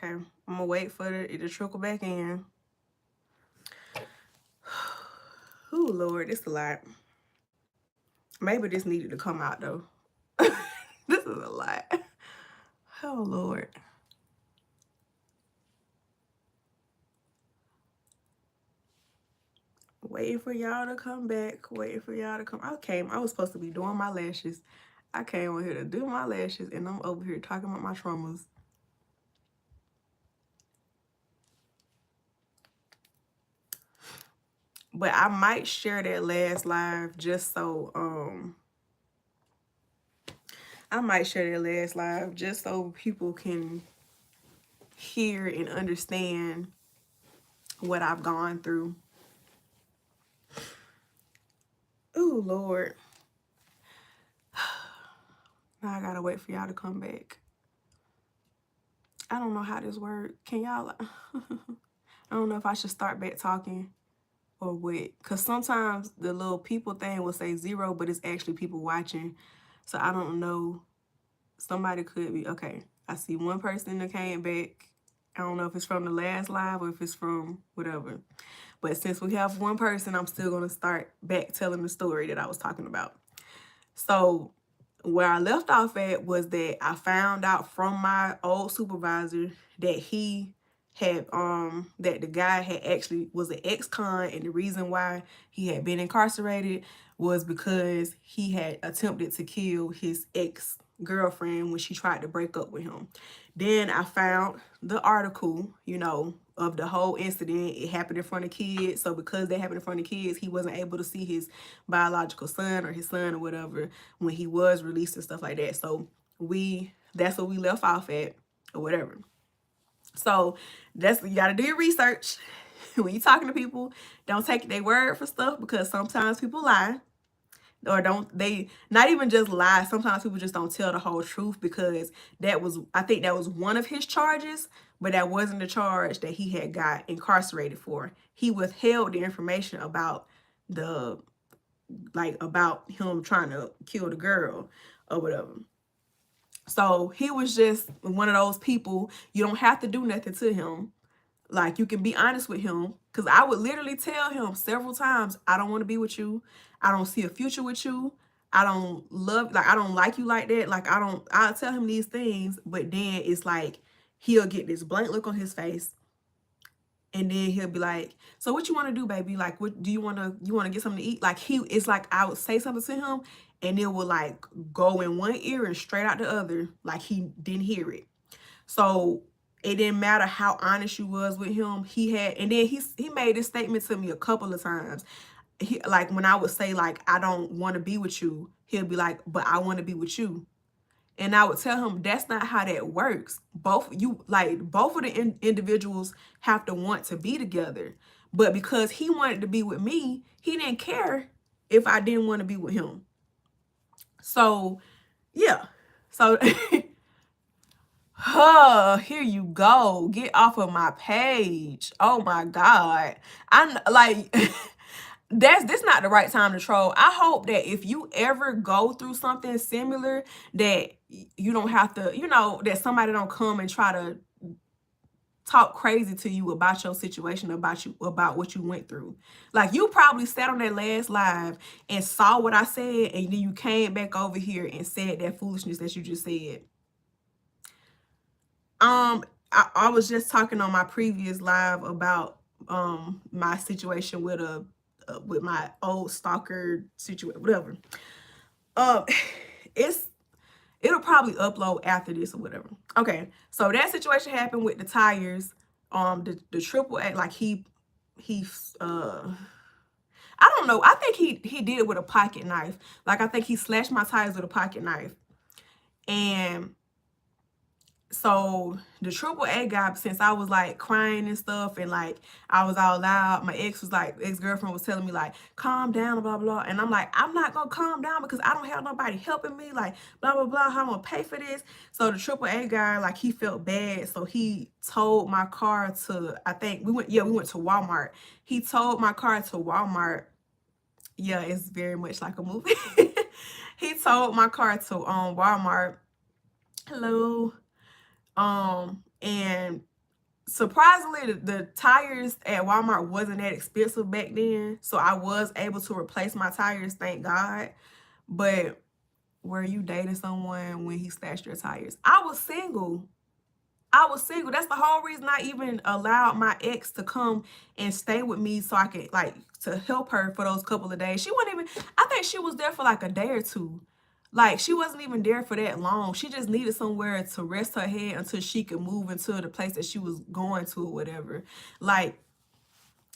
Okay, I'm gonna wait for it to trickle back in. Oh Lord, this a lot. Maybe this needed to come out though. This is a lot. Oh Lord. Waiting for y'all to come back. Waiting for y'all to come. I was supposed to be doing my lashes. I came over here to do my lashes and I'm over here talking about my traumas. But I might share that last live just so I might share that last live just so people can hear and understand what I've gone through. Oh Lord. Now I gotta wait for y'all to come back. I don't know how this works. Can y'all I don't know if I should start back talking or what. Cause sometimes the little people thing will say 0, but it's actually people watching. So I don't know. Somebody could be okay. I see one person that came back. I don't know if it's from the last live or if it's from whatever. But since we have one person, I'm still gonna start back telling the story that I was talking about. So where I left off at was that I found out from my old supervisor that he had that the guy had actually was an ex-con, and the reason why he had been incarcerated was because he had attempted to kill his ex-girlfriend when she tried to break up with him. Then I found the article, you know, of the whole incident. It happened in front of kids. So because that happened in front of kids, he wasn't able to see his biological son or his son or whatever when he was released and stuff like that. So that's what we left off at or whatever. So you gotta do your research. When you're talking to people, don't take their word for stuff, because sometimes people lie. Or they not even just lie. Sometimes people just don't tell the whole truth, because I think that was one of his charges, but that wasn't the charge that he had got incarcerated for. He withheld the information about about him trying to kill the girl or whatever. So he was just one of those people. You don't have to do nothing to him. Like, you can be honest with him, because I would literally tell him several times, I don't want to be with you. I don't see a future with you. I don't like you like that. Like, I'll tell him these things, but then it's like, he'll get this blank look on his face. And then he'll be like, so what you want to do, baby? Like, what do you want to get something to eat? Like, it's like I would say something to him and it will like go in one ear and straight out the other. Like, he didn't hear it. So it didn't matter how honest you was with him. And then he made this statement to me a couple of times. Like, when I would say, like, I don't want to be with you, he'll be like, but I want to be with you. And I would tell him, that's not how that works. Both of the individuals have to want to be together. But because he wanted to be with me, he didn't care if I didn't want to be with him. So, yeah. So, here you go. Get off of my page. Oh my God. I'm like, this not the right time to troll. I hope that if you ever go through something similar, that you don't have to, that somebody don't come and try to talk crazy to you about your situation, about what you went through. Like, you probably sat on that last live and saw what I said, and then you came back over here and said that foolishness that you just said. I was just talking on my previous live about my situation with my old stalker situation, whatever. It'll probably upload after this or whatever. Okay, so that situation happened with the tires. The AAA, like I don't know. I think he did it with a pocket knife. Like, I think he slashed my tires with a pocket knife. And so the AAA guy, since I was like crying and stuff, and like I was all loud, my ex-girlfriend was telling me like, calm down, blah, blah. And I'm like, I'm not gonna calm down because I don't have nobody helping me, like blah, blah, blah, how I'm gonna pay for this. So the AAA guy, like, he felt bad. So he towed my car to, I think we went to Walmart. He towed my car to Walmart. Yeah, it's very much like a movie. He towed my car to Walmart. Hello. And surprisingly, the tires at Walmart wasn't that expensive back then, so I was able to replace my tires, thank God. But were you dating someone when he slashed your tires? I was single. I was single. That's the whole reason I even allowed my ex to come and stay with me, so I could, like, to help her for those couple of days. She wasn't even, I think she was there for like a day or two. Like, she wasn't even there for that long. She just needed somewhere to rest her head until she could move into the place that she was going to or whatever. Like,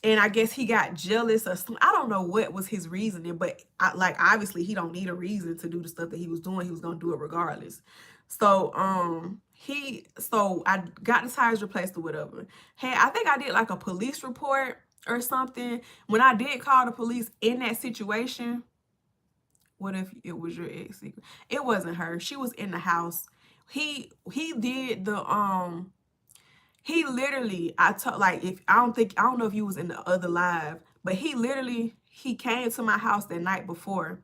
and I guess he got jealous or something. I don't know what was his reasoning, but like, obviously he don't need a reason to do the stuff that he was doing. He was gonna do it regardless. So so I got the tires replaced or whatever. Hey, I think I did like a police report or something. When I did call the police in that situation, what if it was your ex? It wasn't her. She was in the house. He did the he literally, I told, like, if I don't know if you was in the other live, but he literally, he came to my house the night before.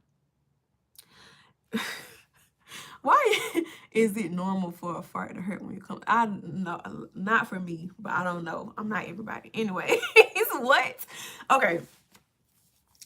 Why is it normal for a fart to hurt when you come? I know, not for me, but I don't know. I'm not everybody. Anyway, it's what? Okay.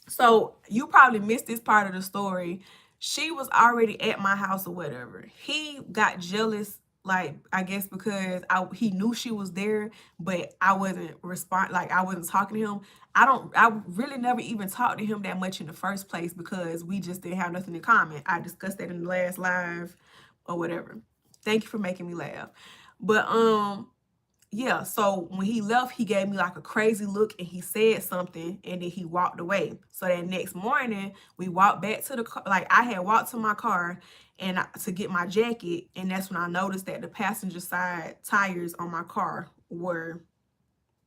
So you probably missed this part of the story. She was already at my house or whatever. He got jealous, like, I guess because he knew she was there, but I wasn't like, I wasn't talking to him. I really never even talked to him that much in the first place because we just didn't have nothing in common. I discussed that in the last live or whatever. Thank you for making me laugh. But yeah, so when he left, he gave me like a crazy look and he said something and then he walked away. So that next morning, we walked back to the car. Like, I had walked to my car and to get my jacket, and that's when I noticed that the passenger side tires on my car were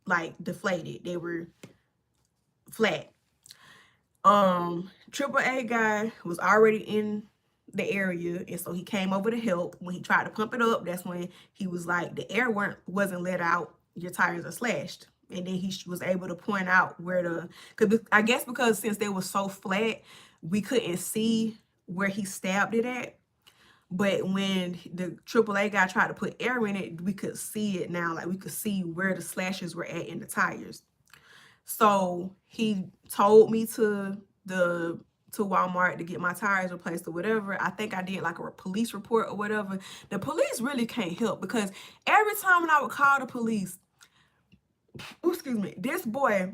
like deflated. They were flat. AAA guy was already in the area, and so he came over to help. When he tried to pump it up, that's when he was like, the air wasn't let out, your tires are slashed. And then he was able to point out where because I guess because since they were so flat, we couldn't see where he stabbed it at. But when the AAA guy tried to put air in it, we could see it now. Like, we could see where the slashes were at in the tires. So he told me to Walmart to get my tires replaced or whatever. I think I did like a police report or whatever. The police really can't help because every time when I would call the police, excuse me, this boy,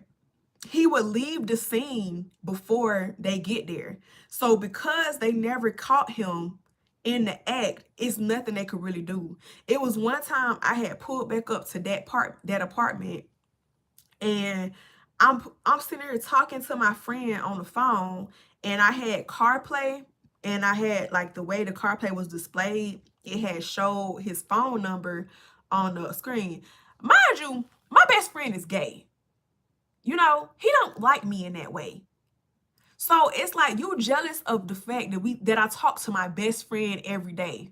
he would leave the scene before they get there. So because they never caught him in the act, it's nothing they could really do. It was one time I had pulled back up to that apartment, and I'm sitting there talking to my friend on the phone, and I had CarPlay, and I had, like, the way the CarPlay was displayed, it had showed his phone number on the screen. Mind you, my best friend is gay. You know, he don't like me in that way. So it's like, you jealous of the fact that I talk to my best friend every day.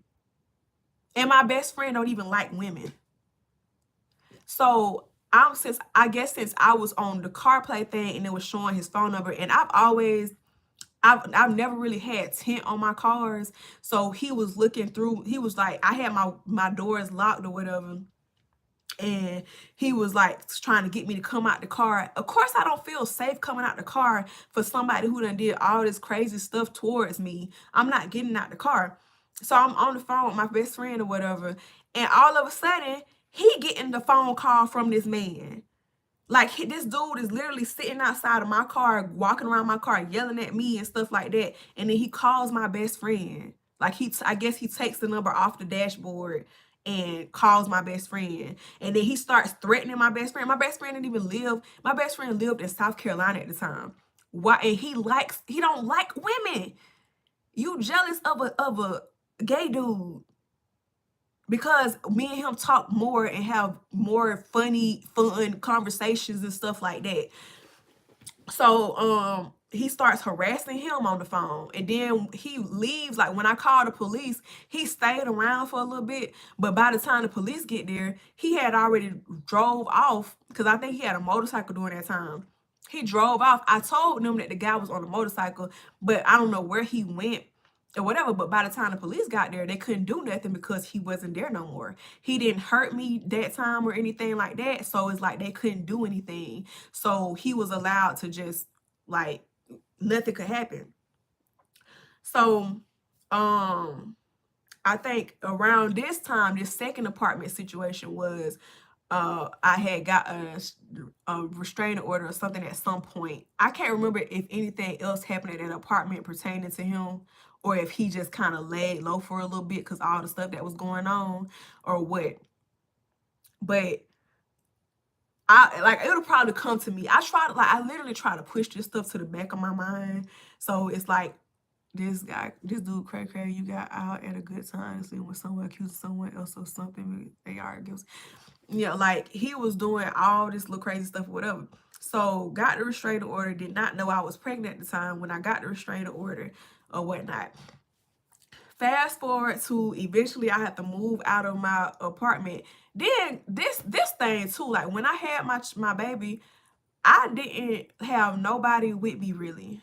And my best friend don't even like women. So since I was on the CarPlay thing and it was showing his phone number, and I've never really had tint on my cars. So he was looking through, he was like, I had my doors locked or whatever. And he was like trying to get me to come out the car. Of course, I don't feel safe coming out the car for somebody who done did all this crazy stuff towards me. I'm not getting out the car. So I'm on the phone with my best friend or whatever. And all of a sudden, he getting the phone call from this man. Like, this dude is literally sitting outside of my car, walking around my car, yelling at me and stuff like that. And then he calls my best friend. Like, I guess he takes the number off the dashboard and calls my best friend. And then he starts threatening my best friend. My best friend didn't even live. My best friend lived in South Carolina at the time. Why? And he don't like women. You jealous of a gay dude. Because me and him talk more and have more fun conversations and stuff like that. So he starts harassing him on the phone, and then he leaves. Like, when I called the police, he stayed around for a little bit, but by the time the police get there, he had already drove off, because I think he had a motorcycle during that time. He drove off. I told them that the guy was on a motorcycle, but I don't know where he went. or whatever. But by the time the police got there, they couldn't do nothing because he wasn't there no more. He didn't hurt me that time or anything like that. So it's like they couldn't do anything. So he was allowed to just, like, nothing could happen. So I think around this time, this second apartment situation was, I had got a restraining order or something at some point. I can't remember if anything else happened at that apartment pertaining to him, or if he just kind of laid low for a little bit because all the stuff that was going on, or what. But it'll probably come to me. I literally try to push this stuff to the back of my mind. So it's like, this dude, cray, you got out at a good time, see when someone accuses someone else of something, they argues. Yeah, like, he was doing all this little crazy stuff or whatever. So got the restraining order, did not know I was pregnant at the time when I got the restraining order or whatnot. Fast forward to eventually I had to move out of my apartment. Then this thing too, like, when I had my baby, I didn't have nobody with me really.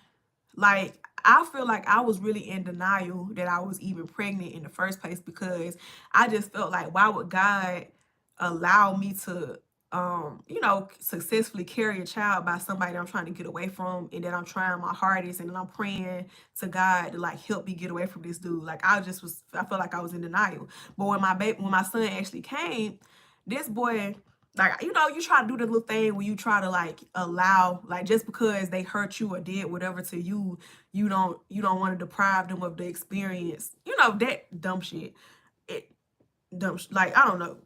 Like, I feel like I was really in denial that I was even pregnant in the first place, because I just felt like, why would God allow me to, successfully carry a child by somebody that I'm trying to get away from, and that I'm trying my hardest, and then I'm praying to God to, like, help me get away from this dude. Like, I felt like I was in denial. But when my son actually came, this boy, like, you try to do the little thing where you try to, like, allow, like, just because they hurt you or did whatever to you, you don't want to deprive them of the experience. That dumb shit. Like, I don't know.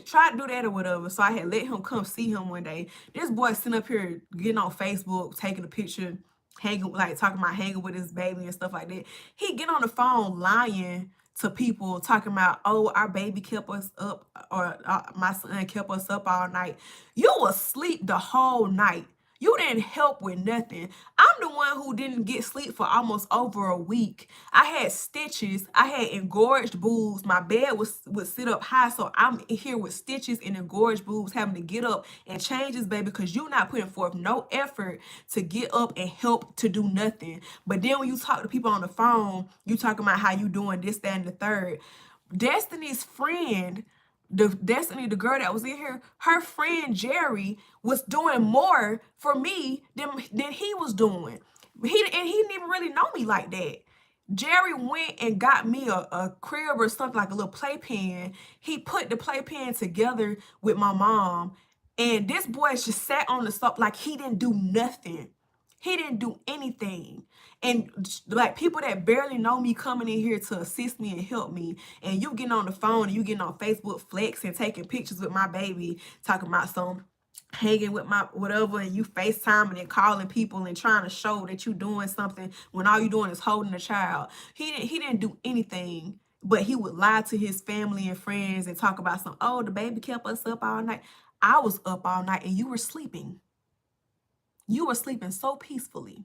Try to do that or whatever. So I had let him come see him one day. This boy sitting up here getting on Facebook, taking a picture, talking about hanging with his baby and stuff like that. He get on the phone lying to people, talking about, oh, our baby kept us up, or my son kept us up all night. You was asleep the whole night. You didn't help with nothing. I'm the one who didn't get sleep for almost over a week. I had stitches. I had engorged boobs. My bed would sit up high, so I'm here with stitches and engorged boobs, having to get up and change this baby because you're not putting forth no effort to get up and help to do nothing. But then when you talk to people on the phone, you talking about how you doing this, that, and the third. Destiny's friend, Destiny, the girl that was in here, her friend Jerry was doing more for me than he was doing. He didn't even really know me like that. Jerry went and got me a crib or something, like a little playpen. He put the playpen together with my mom, and this boy just sat on the sofa like he didn't do nothing. He didn't do anything. And, like, people that barely know me coming in here to assist me and help me, and you getting on the phone and you getting on Facebook flexing, taking pictures with my baby, talking about some hanging with my whatever, and you FaceTiming and calling people and trying to show that you doing something when all you doing is holding a child. He didn't do anything, but he would lie to his family and friends and talk about some, oh, the baby kept us up all night. I was up all night and you were sleeping. You were sleeping so peacefully.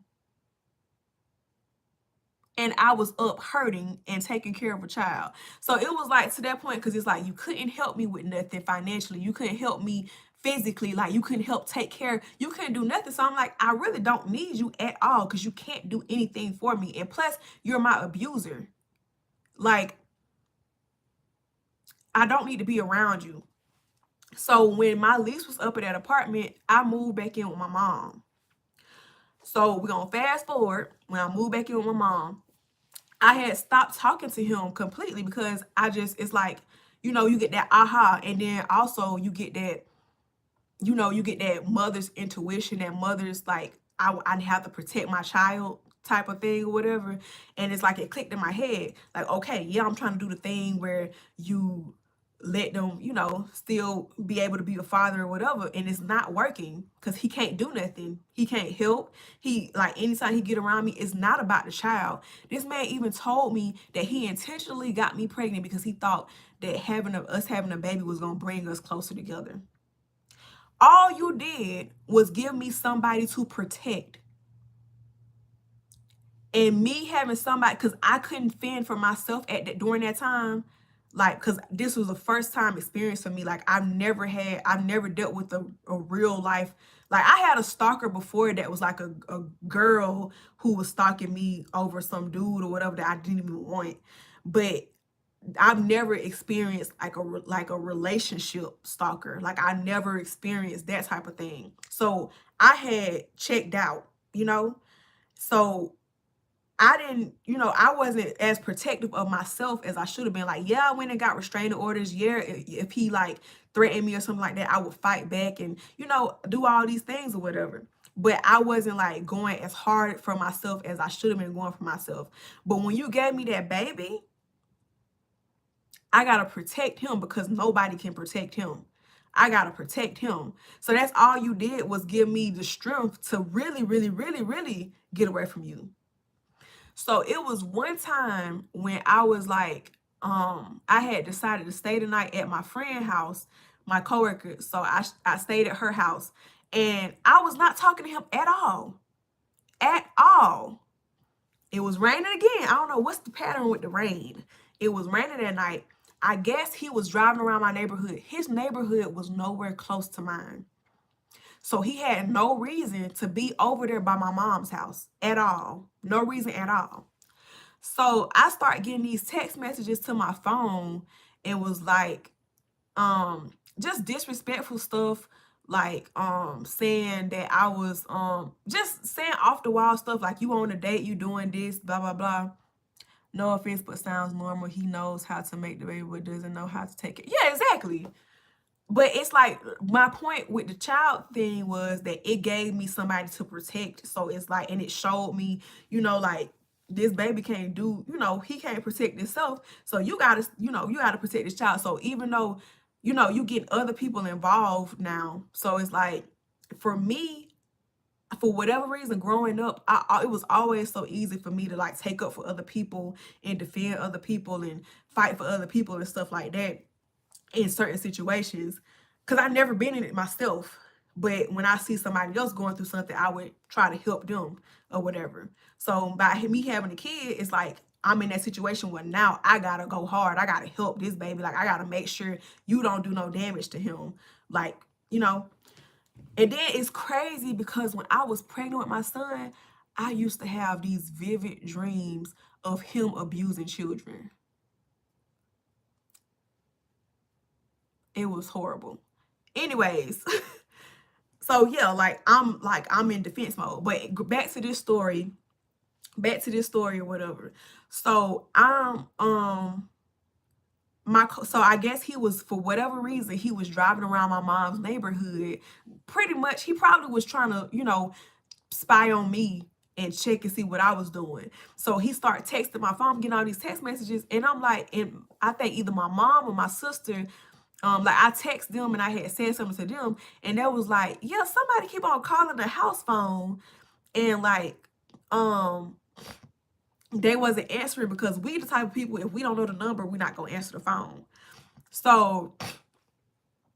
And I was up hurting and taking care of a child. So it was like, to that point, because it's like, you couldn't help me with nothing financially. You couldn't help me physically. Like, you couldn't help take care. You couldn't do nothing. So I'm like, I really don't need you at all, because you can't do anything for me. And plus, you're my abuser. Like, I don't need to be around you. So when my lease was up at that apartment, I moved back in with my mom. So we're going to fast forward. When I moved back in with my mom, I had stopped talking to him completely, because it's like, you get that aha, and then also you get that, you get that mother's intuition, that mother's like, I have to protect my child type of thing or whatever. And it's like, it clicked in my head, like, okay, yeah, I'm trying to do the thing where you let them, still be able to be a father or whatever, and it's not working because he can't do nothing. He can't help. He, like, anytime he get around me, it's not about the child. This man even told me that he intentionally got me pregnant because he thought that us having a baby was gonna bring us closer together. All you did was give me somebody to protect. And me having somebody, because I couldn't fend for myself during that time. like, because this was the first time experience for me. Like, I've never dealt with a real life. Like, I had a stalker before that was like a girl who was stalking me over some dude or whatever that I didn't even want. But I've never experienced like a relationship stalker. Like, I never experienced that type of thing. So I had checked out, you know? So I didn't, I wasn't as protective of myself as I should have been. Like, yeah, I went and got restraining orders. Yeah, if he like threatened me or something like that, I would fight back and, do all these things or whatever. But I wasn't like going as hard for myself as I should have been going for myself. But when you gave me that baby, I got to protect him because nobody can protect him. I got to protect him. So that's all you did was give me the strength to really, really, really, really get away from you. So it was one time when I was like, I had decided to stay the night at my friend's house, my coworker. So I stayed at her house and I was not talking to him at all. At all. It was raining again. I don't know what's the pattern with the rain. It was raining that night. I guess he was driving around my neighborhood. His neighborhood was nowhere close to mine. So he had no reason to be over there by my mom's house at all. No reason at all. So I started getting these text messages to my phone. It was like, just disrespectful stuff, like, saying that I was, just saying off the wall stuff, like, you on a date, you doing this, blah, blah, blah. No offense, but sounds normal. He knows how to make the baby, but doesn't know how to take it. Yeah, exactly. But it's like, my point with the child thing was that it gave me somebody to protect. So it's like, and it showed me, like, this baby can't do, he can't protect himself. So you gotta, you gotta protect this child. So even though, you get other people involved now. So it's like, for me, for whatever reason, growing up, it was always so easy for me to like take up for other people and defend other people and fight for other people and stuff like that in certain situations, because I've never been in it myself. But when I see somebody else going through something, I would try to help them or whatever. So by me having a kid, it's like I'm in that situation where now I gotta go hard. I gotta help this baby. Like, I gotta make sure you don't do no damage to him. Like, And then it's crazy because when I was pregnant with my son, I used to have these vivid dreams of him abusing children. It was horrible. Anyways, so yeah, like I'm in defense mode. But back to this story or whatever. So so I guess he was, for whatever reason, he was driving around my mom's neighborhood. Pretty much, he probably was trying to, spy on me and check and see what I was doing. So he started texting my phone, getting all these text messages, and I'm like, and I think either my mom or my sister, like, I text them and I had said something to them, and they was like, yeah, somebody keep on calling the house phone, and like, they wasn't answering, because we the type of people, if we don't know the number, we're not gonna answer the phone. So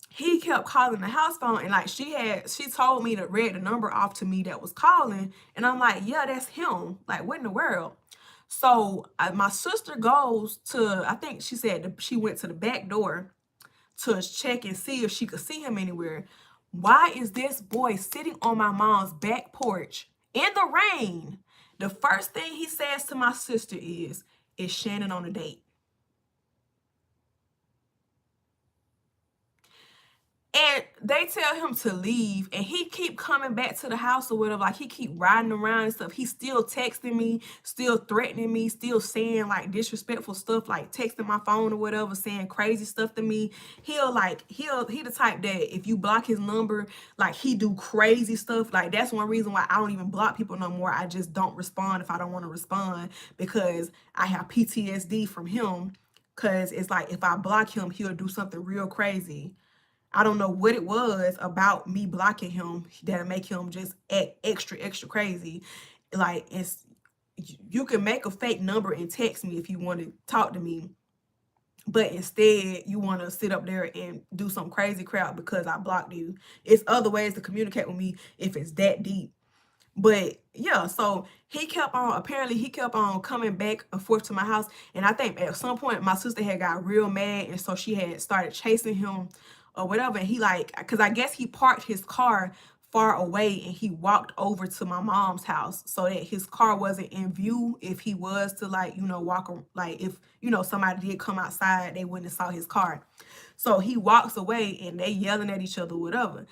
he kept calling the house phone, and like, she told me to read the number off to me that was calling, and I'm like, yeah, that's him. Like, what in the world? So my sister goes to, I think she said she went to the back door to check and see if she could see him anywhere. Why is this boy sitting on my mom's back porch in the rain? The first thing he says to my sister is Shannon on a date? And they tell him to leave, and he keep coming back to the house or whatever. Like, he keep riding around and stuff. He's still texting me, still threatening me, still saying like disrespectful stuff, like texting my phone or whatever, saying crazy stuff to me. He the type that if you block his number, like, he do crazy stuff. Like, that's one reason why I don't even block people no more. I just don't respond if I don't want to respond, because I have PTSD from him. Because it's like, if I block him, he'll do something real crazy. I don't know what it was about me blocking him that'll make him just act extra crazy. Like, you can make a fake number and text me if you want to talk to me, but instead you want to sit up there and do some crazy crap because I blocked you. It's other ways to communicate with me if it's that deep. But yeah, so apparently he kept on coming back and forth to my house. And I think at some point my sister had got real mad. And so she had started chasing him or whatever. And he like, cause I guess he parked his car far away and he walked over to my mom's house so that his car wasn't in view. If he was to like, like if, somebody did come outside, they wouldn't have saw his car. So he walks away and they yelling at each other, whatever.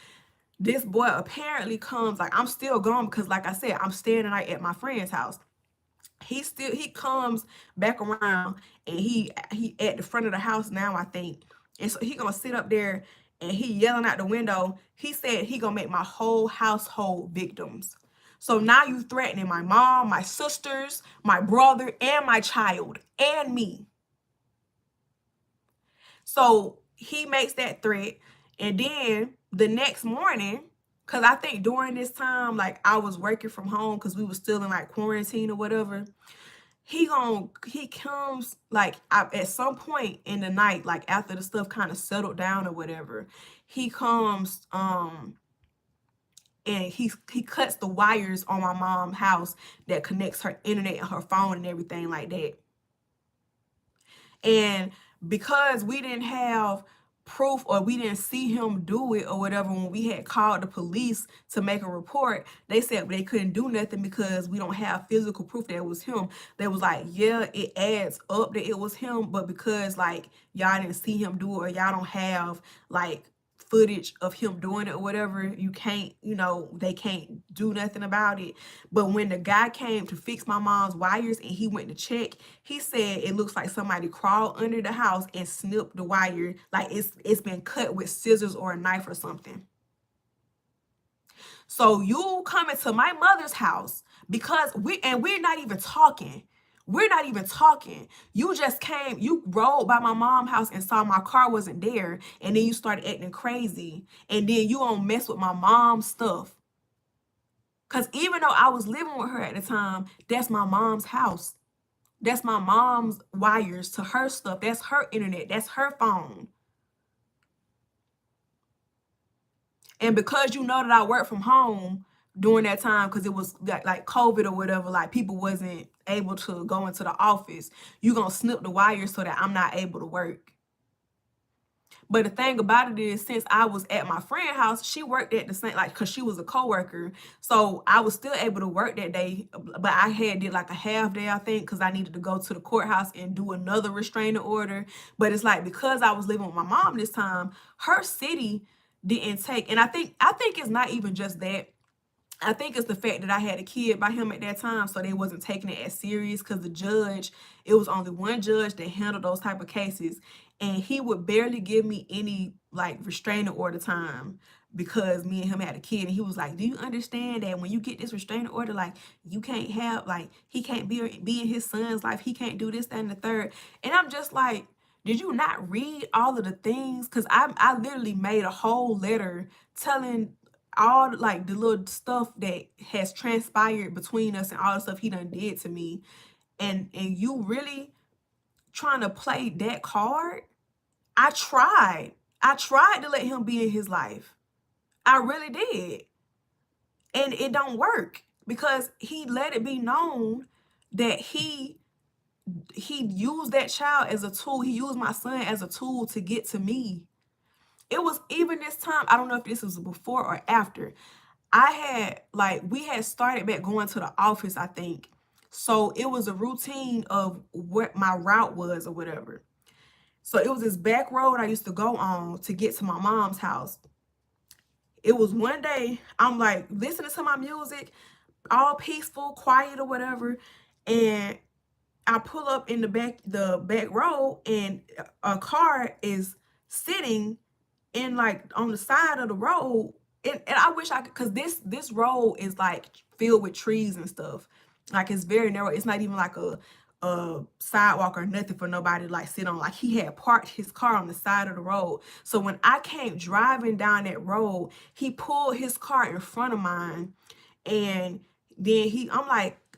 This boy apparently comes, like I'm still gone because like I said, I'm staying the night at my friend's house. He comes back around and he at the front of the house now, I think. And so he gonna sit up there and he yelling out the window. He said he gonna make my whole household victims. So now you threatening my mom, my sisters, my brother, and my child, and me. So he makes that threat. And then the next morning, because I think during this time, like I was working from home because we were still in like quarantine or whatever. He comes like at some point in the night, like after the stuff kind of settled down or whatever, he comes and he cuts the wires on my mom's house that connects her internet and her phone and everything like that. And because we didn't have proof or we didn't see him do it or whatever, when we had called the police to make a report, they said they couldn't do nothing because we don't have physical proof that it was him. They was like, yeah, it adds up that it was him, but because like y'all didn't see him do it or y'all don't have like footage of him doing it or whatever, you can't, they can't do nothing about it. But when the guy came to fix my mom's wires and he went to check, he said it looks like somebody crawled under the house and snipped the wire, like it's been cut with scissors or a knife or something. So you coming to my mother's house because we're not even talking. We're not even talking. You just came, you rode by my mom's house and saw my car wasn't there. And then you started acting crazy. And then you don't mess with my mom's stuff. Because even though I was living with her at the time, that's my mom's house. That's my mom's wires to her stuff. That's her internet. That's her phone. And because you know that I work from home during that time, because it was like COVID or whatever, like people wasn't able to go into the office, you gonna snip the wires so that I'm not able to work. But the thing about it is, since I was at my friend's house, she worked at the same, like, because she was a coworker. So I was still able to work that day. But I did like a half day, I think, because I needed to go to the courthouse and do another restraining order. But it's like, because I was living with my mom this time, her city didn't take. And I think it's not even just that. I think it's the fact that I had a kid by him at that time, so they wasn't taking it as serious because the judge, it was only one judge that handled those type of cases, and he would barely give me any like restraining order time because me and him had a kid. And he was like, do you understand that when you get this restraining order, like you can't have, like he can't be in his son's life, he can't do this, that, and the third. And I'm just like, did you not read all of the things? Because I literally made a whole letter telling all like the little stuff that has transpired between us and all the stuff he done did to me, and you really trying to play that card? I tried to let him be in his life. I really did. And it don't work because he let it be known that he used that child as a tool. He used my son as a tool to get to me. It was even this time, I don't know if this was before or after, we had started back going to the office, I think. So it was a routine of what my route was or whatever. So it was this back road I used to go on to get to my mom's house. It was one day, I'm like listening to my music, all peaceful, quiet or whatever. And I pull up in the back road and a car is sitting in like on the side of the road. And I wish I could, because this road is like filled with trees and stuff. Like it's very narrow. It's not even like a sidewalk or nothing for nobody to like sit on. Like he had parked his car on the side of the road. So when I came driving down that road, he pulled his car in front of mine. And then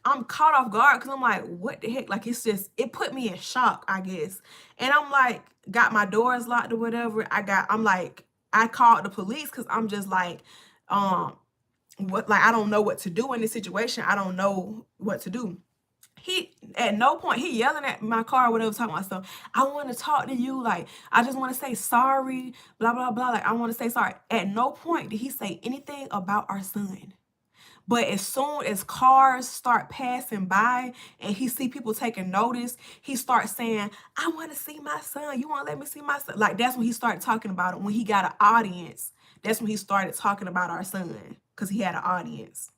I'm caught off guard because I'm like, what the heck? Like, it put me in shock, I guess. And I'm like, got my doors locked or whatever. I called the police because I'm just like, I don't know what to do in this situation. I don't know what to do. He, at no point, he yelling at my car or whatever, talking about stuff. I want to talk to you. Like, I just want to say sorry, blah, blah, blah. Like, I want to say sorry. At no point did he say anything about our son. But as soon as cars start passing by and he see people taking notice, he starts saying, I want to see my son. You want to let me see my son? Like, that's when he started talking about it. When he got an audience, that's when he started talking about our son, because he had an audience.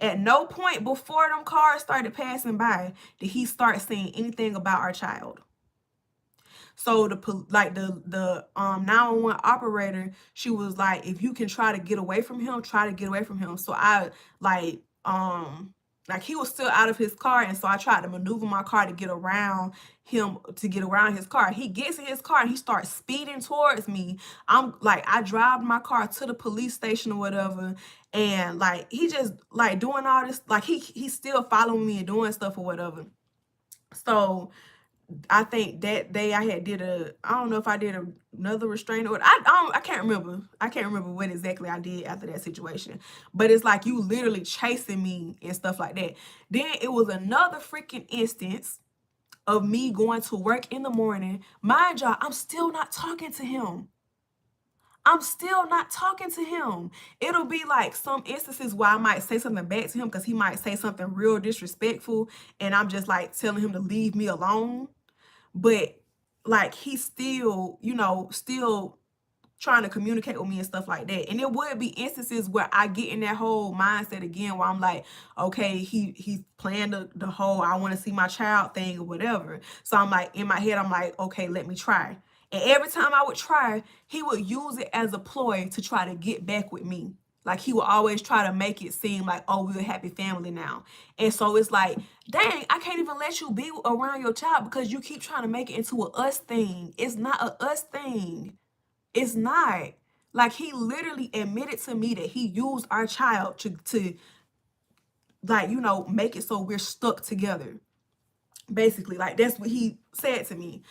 At no point before them cars started passing by did he start saying anything about our child. So the 911 operator, she was like, if you can try to get away from him, try to get away from him. So I like he was still out of his car, and so I tried to maneuver my car to get around him, to get around his car. He gets in his car and he starts speeding towards me. I'm like, I drive my car to the police station or whatever, and like he just like doing all this, like he's still following me and doing stuff or whatever. So I think that day I don't know if I did another restraining order. I can't remember. I can't remember what exactly I did after that situation. But it's like you literally chasing me and stuff like that. Then it was another freaking instance of me going to work in the morning. Mind y'all, I'm still not talking to him. I'm still not talking to him. It'll be like some instances where I might say something back to him because he might say something real disrespectful, and I'm just like telling him to leave me alone. But like he's still, still trying to communicate with me and stuff like that. And there would be instances where I get in that whole mindset again where I'm like, okay, he's playing the whole I want to see my child thing or whatever. So I'm like, in my head, I'm like, okay, let me try. And every time I would try, he would use it as a ploy to try to get back with me. Like he would always try to make it seem like, oh, we're a happy family now. And so it's like, dang, I can't even let you be around your child because you keep trying to make it into a us thing. It's not a us thing. It's not. Like he literally admitted to me that he used our child to like, make it so we're stuck together. Basically, like that's what he said to me.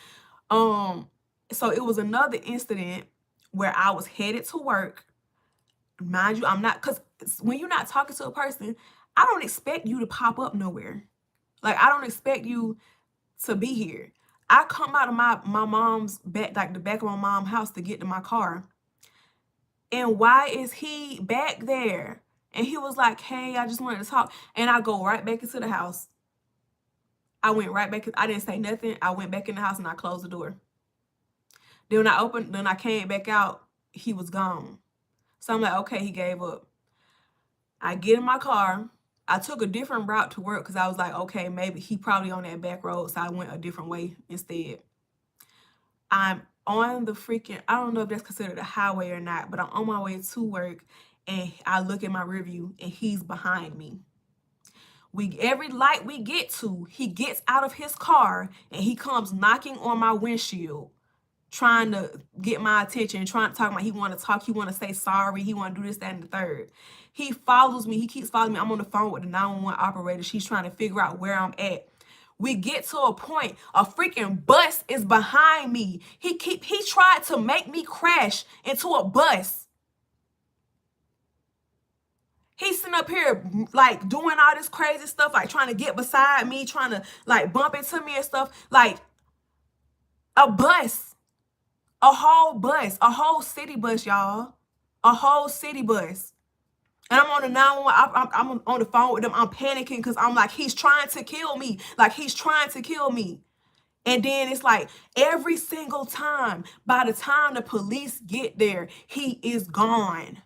So it was another incident where I was headed to work. Mind you, I'm not, because when you're not talking to a person, I don't expect you to pop up nowhere. Like, I don't expect you to be here. I come out of my mom's back, like the back of my mom's house to get to my car. And why is he back there? And he was like, hey, I just wanted to talk. And I go right back into the house. I went right back. I didn't say nothing. I went back in the house and I closed the door. Then when I came back out, he was gone. So I'm like, okay, he gave up. I get in my car. I took a different route to work because I was like, okay, maybe he probably on that back road. So I went a different way instead. I'm on the freaking, I don't know if that's considered a highway or not, but I'm on my way to work and I look at my rearview and he's behind me. Every light we get to, he gets out of his car and he comes knocking on my windshield, trying to get my attention, trying to talk about he want to talk, he want to say sorry, he want to do this, that, and the third. He follows me. He keeps following me. I'm on the phone with the 911 operator. She's trying to figure out where I'm at. We get to a point, a freaking bus is behind me. He tried to make me crash into a bus. He's sitting up here like doing all this crazy stuff, like trying to get beside me, trying to like bump into me and stuff. Like a bus. A whole bus, a whole city bus, y'all. A whole city bus. And I'm on the 911, I'm on the phone with them. I'm panicking because I'm like, he's trying to kill me. Like, he's trying to kill me. And then it's like every single time, by the time the police get there, he is gone.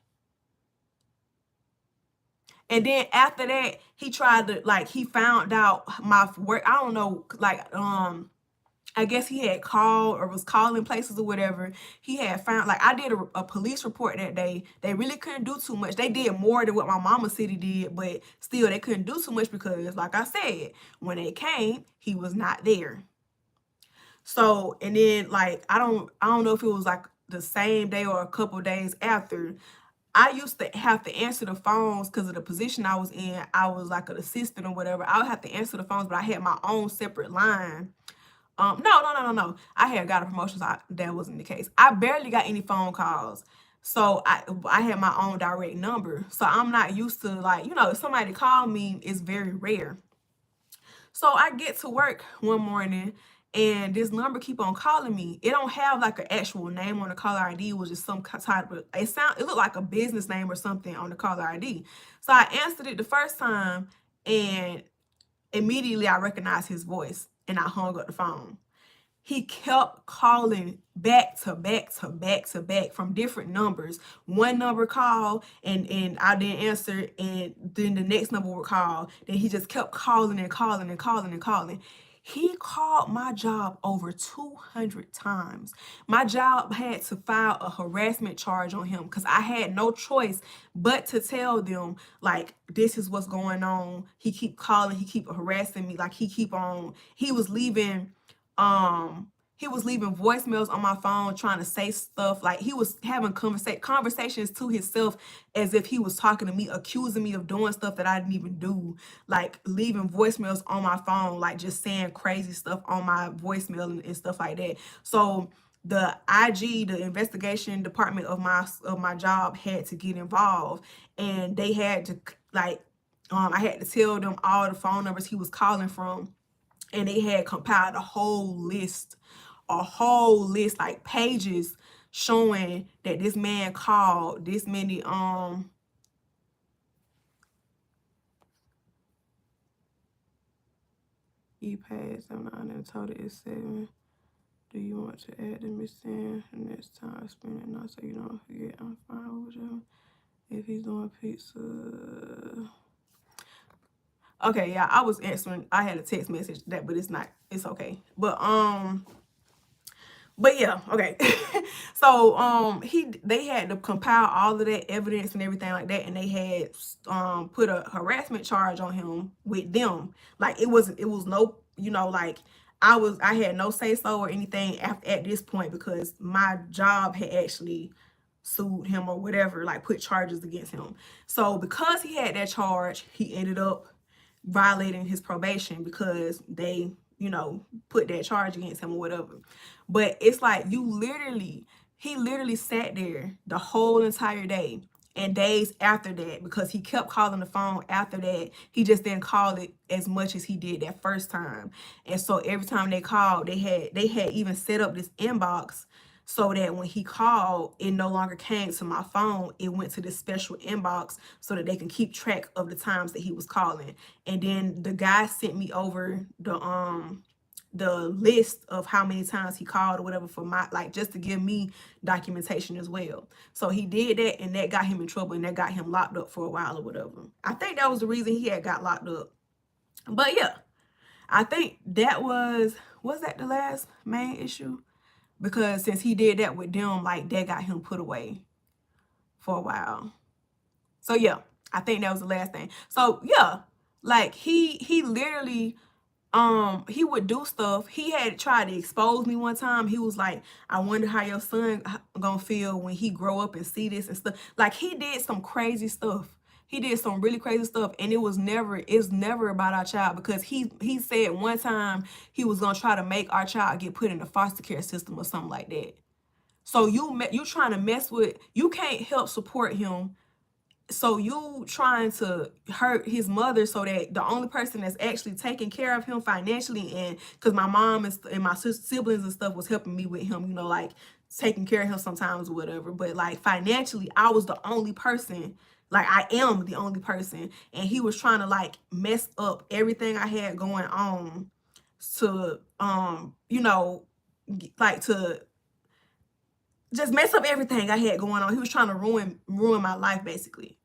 And then after that, he tried to, like, he found out my work. I don't know, like, I guess he had called or was calling places or whatever. He had found, like, I did a police report that day. They really couldn't do too much. They did more than what my mama city did, but still they couldn't do too much because, like I said, when they came, he was not there. So, and then, like, I don't know if it was like the same day or a couple days after. I used to have to answer the phones because of the position I was in. I was like an assistant or whatever. I would have to answer the phones, but I had my own separate line. No. I had got a promotion, so that wasn't the case. I barely got any phone calls. So I had my own direct number. So I'm not used to, like, you know, if somebody call me, it's very rare. So I get to work one morning and this number keep on calling me. It don't have like an actual name on the caller ID. It was just some type of, it looked like a business name or something on the caller ID. So I answered it the first time and immediately I recognized his voice and I hung up the phone. He kept calling back to back to back to back from different numbers. One number called and I didn't answer, and then the next number would call. Then he just kept calling and calling and calling and calling. He called my job over 200 times. My job had to file a harassment charge on him because I had no choice but to tell them, like, this is what's going on. He keep calling, he keep harassing me, like he was leaving voicemails on my phone trying to say stuff, like he was having conversations to himself as if he was talking to me, accusing me of doing stuff that I didn't even do, like leaving voicemails on my phone, like just saying crazy stuff on my voicemail and stuff like that. So the IG, the investigation department of my job, had to get involved, and they had to, like, I had to tell them all the phone numbers he was calling from, and they had compiled a whole list, like pages, showing that this man called this many e-pads. I'm not in total is 7. Do you want to add the missing next time I spend it now so you don't forget? I'm fine with him if he's doing pizza. Okay, yeah, I was answering. I had a text message that, but it's not. It's okay. But yeah, okay. So they had to compile all of that evidence and everything like that, and they had put a harassment charge on him with them. Like it was no, you know, like I had no say so or anything at this point, because my job had actually sued him or whatever, like put charges against him. So because he had that charge, he ended up violating his probation because they, you know, put that charge against him or whatever. But it's like he literally sat there the whole entire day and days after that, because he kept calling the phone after that. He just didn't call it as much as he did that first time. And so every time they called, they had even set up this inbox so that when he called, it no longer came to my phone. It went to this special inbox so that they can keep track of the times that he was calling. And then the guy sent me over the list of how many times he called or whatever, for my, like, just to give me documentation as well. So he did that, and that got him in trouble, and that got him locked up for a while or whatever. I think that was the reason he had got locked up. But yeah, I think that was that the last main issue? Because since he did that with them, like, that got him put away for a while. So yeah, I think that was the last thing. So yeah, like he literally he would do stuff. He had tried to expose me one time. He was like, I wonder how your son gonna feel when he grow up and see this and stuff. Like, he did some crazy stuff. He did some really crazy stuff, and it's never about our child, because he said one time he was gonna try to make our child get put in the foster care system or something like that. So you trying to mess with, you can't help support him, so you trying to hurt his mother, so that the only person that's actually taking care of him financially, and because my mom and my siblings and stuff was helping me with him, you know, like taking care of him sometimes or whatever, but like financially I was the only person, like I am the only person, and he was trying to like mess up everything I had going on to you know, like to just mess up everything I had going on. He was trying to ruin my life basically.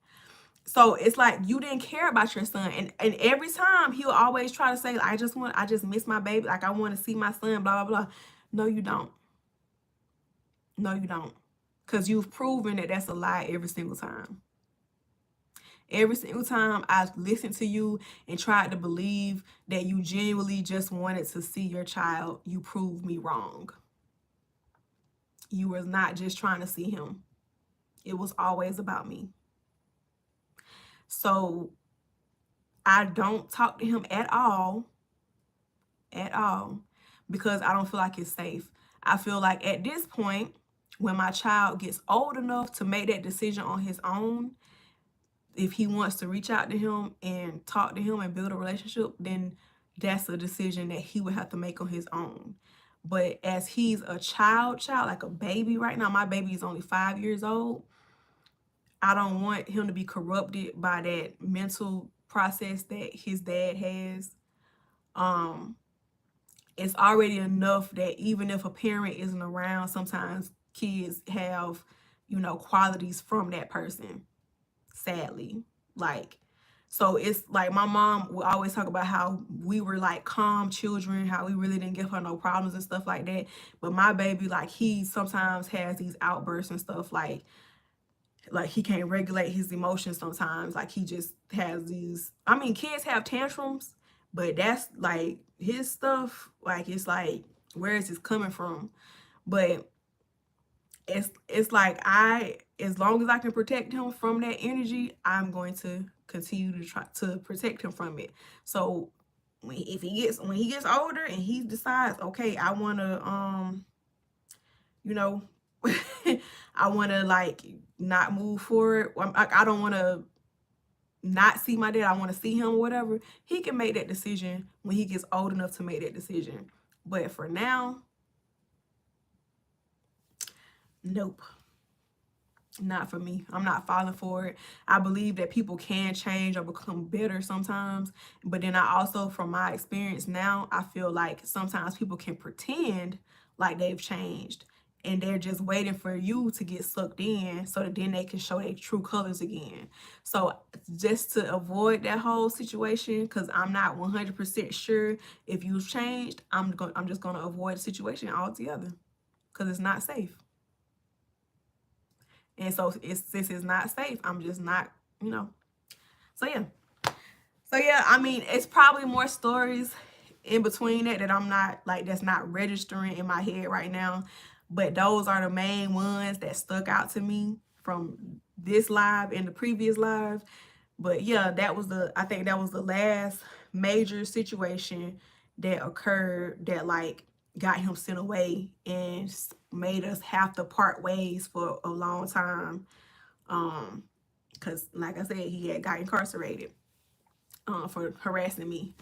So it's like, you didn't care about your son. And every time he'll always try to say, I just miss my baby. Like, I want to see my son, blah, blah, blah. No, you don't. No, you don't. Because you've proven that that's a lie every single time. Every single time I've listened to you and tried to believe that you genuinely just wanted to see your child, you proved me wrong. You were not just trying to see him. It was always about me. So I don't talk to him at all, because I don't feel like it's safe. I feel like at this point, when my child gets old enough to make that decision on his own, if he wants to reach out to him and talk to him and build a relationship, then that's a decision that he would have to make on his own. But as he's a child, like a baby right now, my baby is only 5 years old. I don't want him to be corrupted by that mental process that his dad has. It's already enough that even if a parent isn't around, sometimes kids have, you know, qualities from that person, sadly. Like, so it's like my mom would always talk about how we were like calm children, how we really didn't give her no problems and stuff like that. But my baby, like, he sometimes has these outbursts and stuff, like he can't regulate his emotions sometimes. Like, he just has these, I mean, kids have tantrums, but that's like his stuff. Like, it's like, where is this coming from? But it's like, as long as I can protect him from that energy, I'm going to continue to try to protect him from it. So when he gets older and he decides, okay, I want to you know, I want to like not move forward, I don't want to not see my dad, I want to see him or whatever, he can make that decision when he gets old enough to make that decision. But for now, nope, not for me. I'm not falling for it. I believe that people can change or become better sometimes, but then I also, from my experience now, I feel like sometimes people can pretend like they've changed, and they're just waiting for you to get sucked in so that then they can show their true colors again. So just to avoid that whole situation, because I'm not 100% sure if you've changed, I'm just going to avoid the situation altogether, because it's not safe. And so since it's not safe, I'm just not, you know. So yeah, I mean, it's probably more stories in between that I'm not, like, that's not registering in my head right now. But those are the main ones that stuck out to me from this live and the previous live. But yeah, I think that was the last major situation that occurred that, like, got him sent away and made us have to part ways for a long time. Because like I said, he had got incarcerated for harassing me.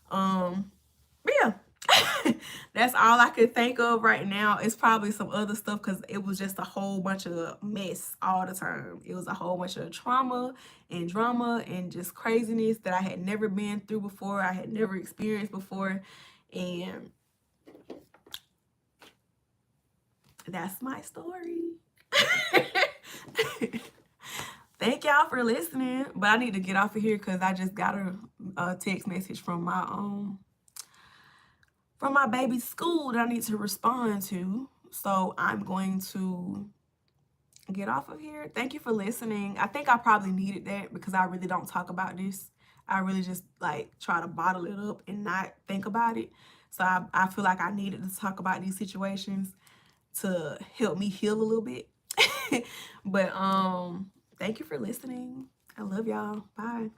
But yeah, that's all I could think of right now. It's probably some other stuff, because it was just a whole bunch of mess all the time. It was a whole bunch of trauma and drama and just craziness that I had never been through before. I had never experienced before. And that's my story. Thank y'all for listening. But I need to get off of here because I just got a text message from my baby's school that I need to respond to. So I'm going to get off of here. Thank you for listening. I think I probably needed that because I really don't talk about this. I really just like try to bottle it up and not think about it. So I feel like I needed to talk about these situations to help me heal a little bit. But thank you for listening. I love y'all. Bye.